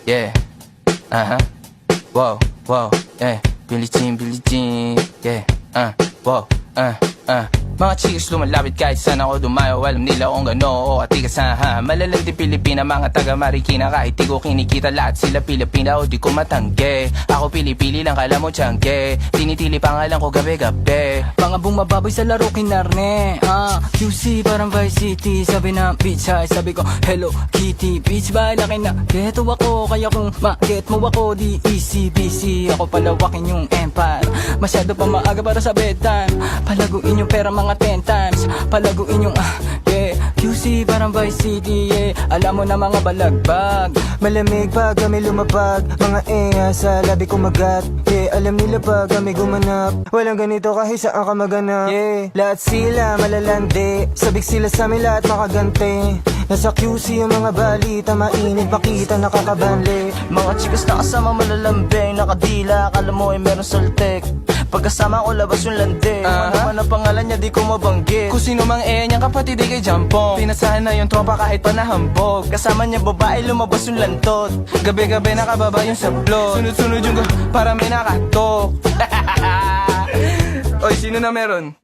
yeah. Wow, wow, yeah. Billie Jean, yeah. Wow, Mga chicks lumalapit kahit saan ako dumayo. Alam nila kung gano o katigasahan. Malalandi Pilipina, mga taga Marikina. Kahit di ko kinikita, lahat sila Pilipina o di ko matangge. Ako pili-pili lang, kala mo tiyangge. Tinitili pangalan ko gabi-gabi. Mga bumababoy sa laro kinarne. QC parang Vice City. Sabi na bitch hi, sabi ko Hello Kitty. Bitch ba laki na geto ako. Kaya kung ma-get mo ako, di easy busy. Ako palawakin yung empire. Masyado pa maaga para sa bedtime. Palaguin yung pera mga 10 times. Palaguin yung yeah. QC parang Vice City, yeah. Alam mo na mga balagbag. Malamig pag kami lumapag. Mga sa labi kumagat. Yeah, alam nila pag kami gumanap. Walang ganito kahit saan ka maganap. Yeah, lahat sila malalandi. Sabik sila sa amin lahat makaganti. Nasa QC yung mga balita. Mainit makita nakakabanli. Mga chikas na kasama malalambing. Nakadila, akala mo ay meron saltek. Pagkasama ko labas yung lande. Ano man ang pangalan niya di ko mabanggit. Kung sino mang niyang kapatid ay kay Jampong. Pinasahan na yung tropa kahit pa nahambog. Kasama niya babae lumabas yung lantot. Gabi-gabi nakababa yung sablot. Sunod-sunod yung para may nakatok. Oy, sino na meron?